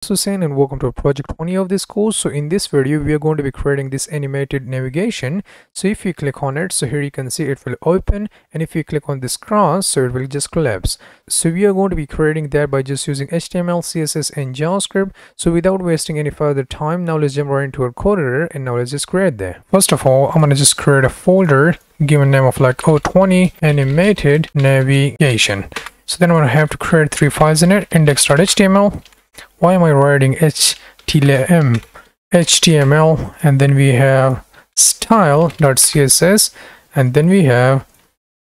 Hussein and welcome to project 20 of this course. So in this video we are going to be creating this animated navigation. So if you click on it, so here you can see it will open, and if you click on this cross, so it will just collapse. So we are going to be creating that by just using HTML, CSS and JavaScript. So without wasting any further time, now let's jump right into our code editor and now let's just create that. First of all, I'm going to just create a folder given name of like 20 animated navigation. So then I'm going to have to create 3 files in it: index.html. Why am I writing HTML? And then we have style.css, and then we have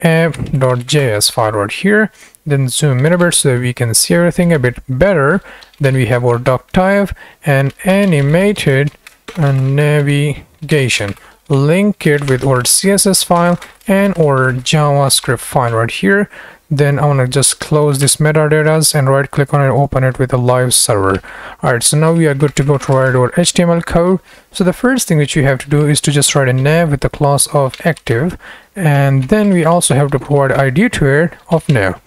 app.js file right here. Then zoom in a bit so that we can see everything a bit better. Then we have our doc type and animated navigation. Link it with our CSS file and our JavaScript file right here. Then I want to just close this metadata and right click on it, open it with a live server. Alright, so now we are good to go to write our HTML code. So the first thing which you have to do is to just write a nav with the class of active, and then we also have to provide ID to it of nav.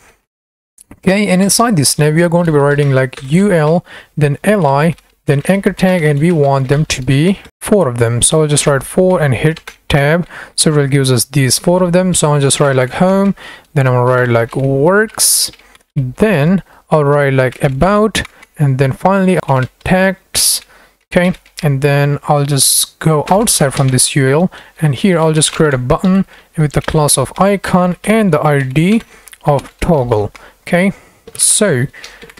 Okay, and inside this nav we are going to be writing like ul, then li, then anchor tag, and we want them to be 4 of them. So I'll just write 4 and hit tab, so it will give us these 4 of them. So I'll just write like home, then I'm gonna write like works, then I'll write like about, and then finally contacts. Okay, and then I'll just go outside from this UL, and here I'll just create a button with the class of icon and the ID of toggle. Okay, so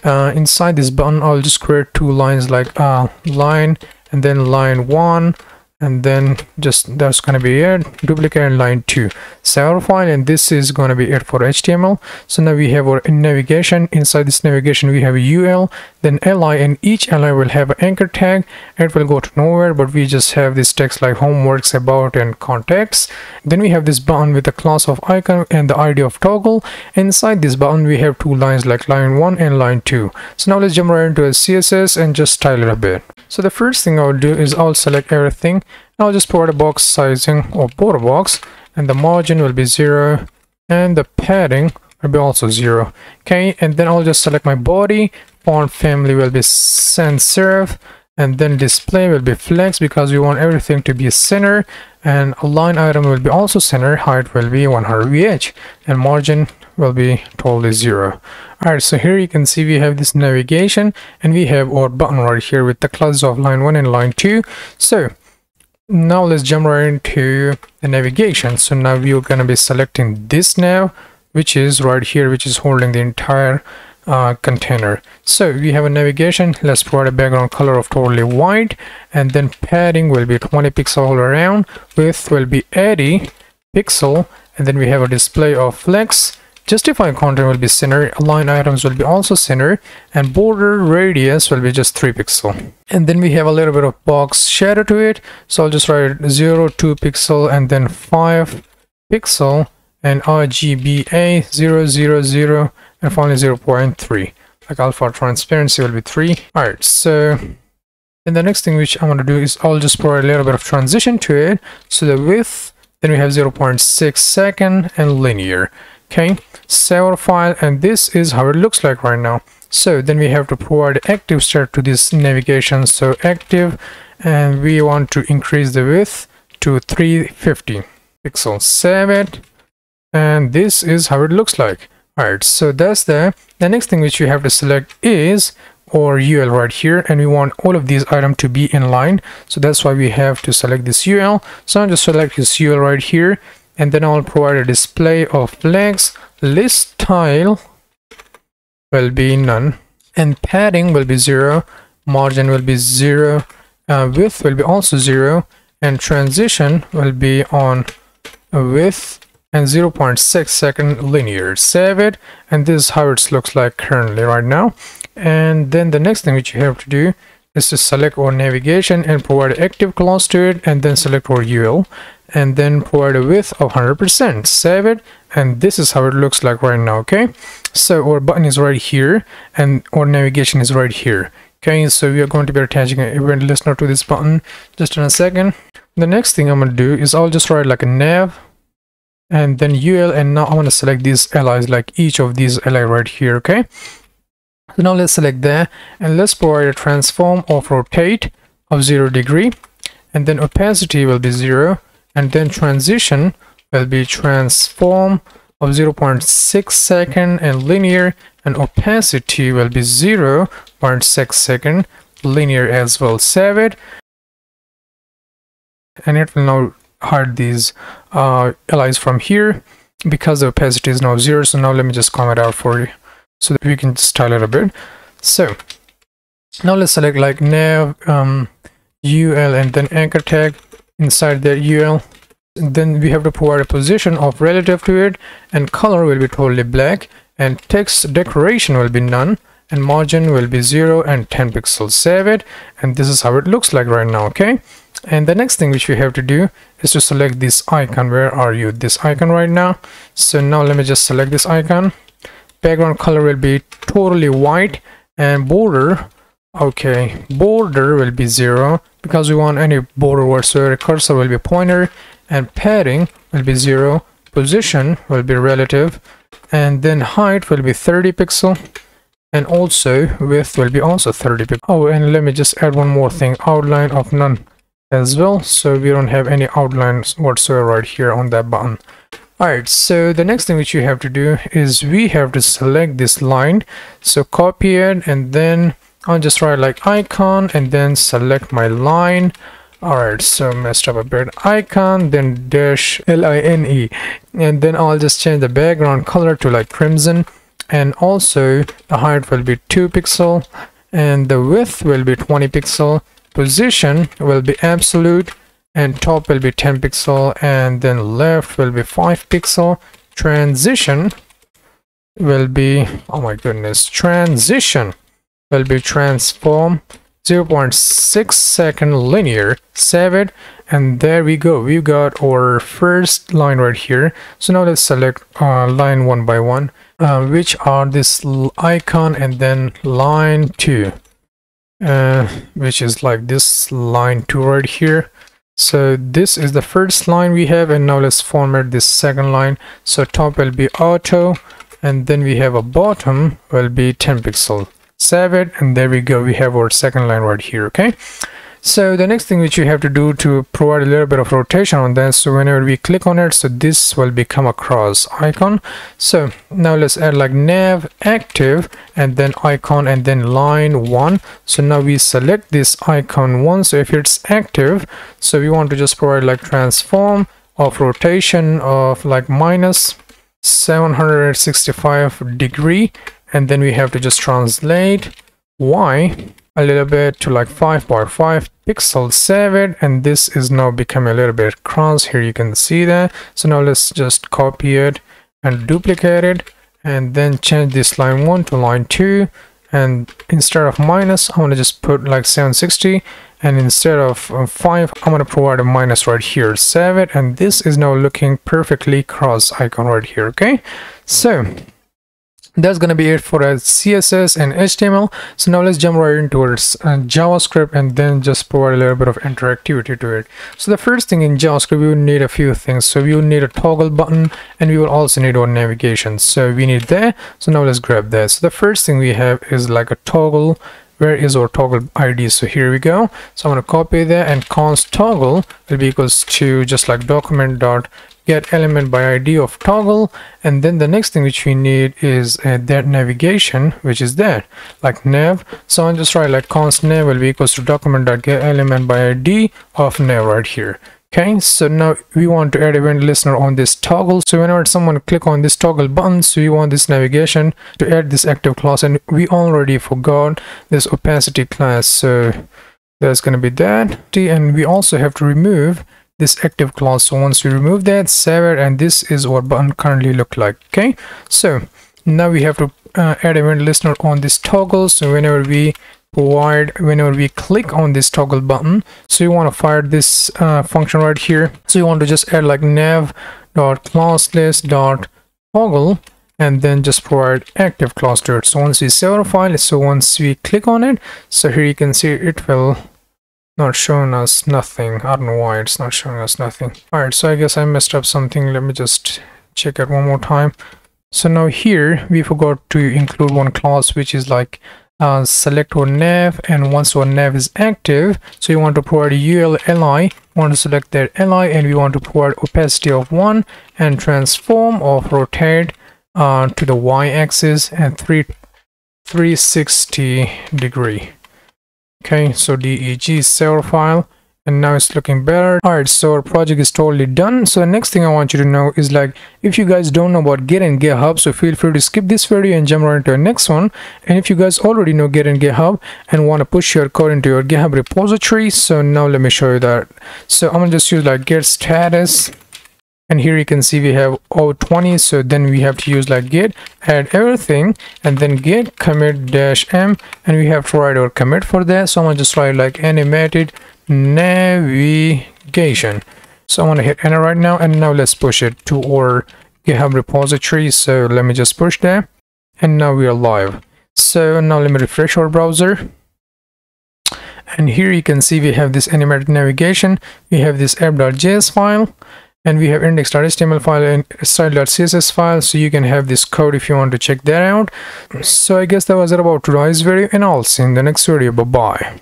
inside this button I'll just create 2 lines, like line and then line 1, and then just that's going to be it, duplicate line 2, save our file, and this is going to be it for HTML. So now we have our navigation. Inside this navigation we have a UL, then li, and each li will have an anchor tag. It will go to nowhere, but we just have this text like home, works, about and contacts. Then we have this button with the class of icon and the ID of toggle. Inside this button we have 2 lines like line 1 and line 2. So now let's jump right into a CSS and just style it a bit. So the first thing I'll do is I'll select everything. I'll just provide a box sizing or border box, and the margin will be 0 and the padding will be also 0. Okay, and then I'll just select my body. Font family will be sans serif, and then display will be flex because we want everything to be center, and a line item will be also center. Height will be 100 VH, and margin will be totally 0. Alright, so here you can see we have this navigation, and we have our button right here with the classes of line 1 and line 2. So now let's jump right into the navigation. So now we're going to be selecting this nav, which is right here, which is holding the entire container. So we have a navigation. Let's provide a background color of totally white, and then padding will be 20 pixel all around, width will be 80 pixel, and then we have a display of flex. Justify content will be center, line items will be also center, and border radius will be just 3 pixel. And then we have a little bit of box shadow to it, so I'll just write 0, 2 pixel, and then 5 pixel, and RGBA 0, 0, 0, and finally 0.3. Like alpha transparency will be 3. Alright, so then the next thing which I'm going to do is I'll just provide a little bit of transition to it. So the width, then we have 0.6 second and linear. Okay, save our file, and this is how it looks like right now. So then we have to provide active start to this navigation. So active, and we want to increase the width to 350 pixels. Save it, and this is how it looks like. Alright, so that's the next thing which you have to select is our UL right here, and we want all of these items to be in line. So that's why we have to select this UL. So I'll just select this UL right here, and then I'll provide a display of flex. List style will be none, and padding will be 0, margin will be 0, width will be also 0, and transition will be on width and 0.6 second linear. Save it, and this is how it looks like currently right now. And then the next thing which you have to do is to select our navigation and provide active class to it, and then select our UL, and then provide a width of 100%. Save it, and this is how it looks like right now. Okay, so our button is right here and our navigation is right here. Okay, so we are going to be attaching an event listener to this button just in a second. The next thing I'm going to do is I'll just write like a nav and then UL, and now I'm going to select these LIs, like each of these LI right here. Okay, So now let's select that and let's provide a transform of rotate of 0 degree, and then opacity will be 0, and then transition will be transform of 0.6 second and linear, and opacity will be 0.6 second linear as well. Save it, and it will now hide these LIs from here because the opacity is now 0. So now let me just comment out for you so that we can style it a bit. So now let's select like nav UL and then anchor tag inside the UL. Then we have to provide a position of relative to it, and color will be totally black, and text decoration will be none, and margin will be 0 and 10 pixels. Save it, and this is how it looks like right now. Okay, and the next thing which we have to do is to select this icon. Where are you? This icon right now. So now let me just select this icon. Background color will be totally white, and border, okay, border will be 0 because we want any border whatsoever. Cursor will be pointer, and padding will be 0. Position will be relative, and then height will be 30 pixel, and also width will be also 30 pixel. Oh, and let me just add one more thing, outline of none as well, so we don't have any outlines whatsoever right here on that button. Alright, so the next thing which you have to do is we have to select this line. So copy it, and then I'll just write like icon and then select my line. Alright, so messed up a bit. Icon, then dash line, and then I'll just change the background color to like crimson, and also the height will be 2 pixel, and the width will be 20 pixel. Position will be absolute, and top will be 10 pixel, and then left will be 5 pixel. Transition will be, oh my goodness, transition will be transform 0.6 second linear. Save it, and there we go, we got our first line right here. So now let's select line one by one, which are this icon and then line 2, which is like this line 2 right here. So this is the first line we have, and now let's format this second line. So top will be auto, and then we have a bottom will be 10 pixel. Save it, and there we go, we have our second line right here. Okay, so the next thing which you have to do to provide a little bit of rotation on that, so whenever we click on it, so this will become a cross icon. So now let's add like nav active and then icon and then line 1. So now we select this icon 1. So if it's active, so we want to just provide like transform of rotation of like minus 765 degree, and then we have to just translate y a little bit to like 5.5 pixels. Save it, and this is now becoming a little bit cross here, you can see that. So now let's just copy it and duplicate it, and then change this line 1 to line 2, and instead of minus I'm going to just put like 760, and instead of 5 I'm going to provide a minus right here. Save it, and this is now looking perfectly cross icon right here. Okay, so that's going to be it for CSS and HTML. So now let's jump right into JavaScript and then just provide a little bit of interactivity to it. So the first thing in JavaScript, we will need a few things. So we will need a toggle button, and we will also need our navigation. So we need that. So now let's grab that. So the first thing we have is like a toggle. Where is our toggle ID? So here we go. So I'm going to copy that, and const toggle will be equals to just like document dot get element by ID of toggle, and then the next thing which we need is that navigation, which is that like nav. So I'll just write like const nav will be equals to document dot get element by ID of nav right here. Okay, so now we want to add event listener on this toggle. So whenever someone click on this toggle button, so we want this navigation to add this active class, and we already forgot this opacity class, so that's going to be that. And we also have to remove this active class. So once we remove that, save it, and this is what button currently look like. Okay, so now we have to add event listener on this toggle. So whenever we click on this toggle button, so you want to fire this function right here. So you want to just add like nav dot class list dot toggle, and then just provide active class to it. So once we save our file, so once we click on it, so here you can see it will not showing us nothing. I don't know why it's not showing us nothing. All right, so I guess I messed up something. Let me just check it one more time. So now here we forgot to include one class, which is like select our nav, and once our nav is active, so you want to provide ul li, want to select that li, and we want to provide opacity of 1 and transform of rotate to the y-axis and 360 degree. Okay, so deg save our file, and now it's looking better. All right, so our project is totally done. So the next thing I want you to know is, like, if you guys don't know about Git and GitHub, so feel free to skip this video and jump right into the next one. And if you guys already know Git and GitHub and want to push your code into your GitHub repository, so now let me show you that. So I'm gonna just use like git status, and here you can see we have 20. So then we have to use like git add everything, and then git commit -m, and we have to write our commit for that. So I'm gonna just write like animated navigation. So I'm gonna hit enter right now, and now let's push it to our GitHub repository. So let me just push that, and now we are live. So now let me refresh our browser, and here you can see we have this animated navigation, we have this app.js file, and we have index.html file and style.css file. So you can have this code if you want to check that out. So I guess that was it about today's video, and I'll see you in the next video. Bye bye.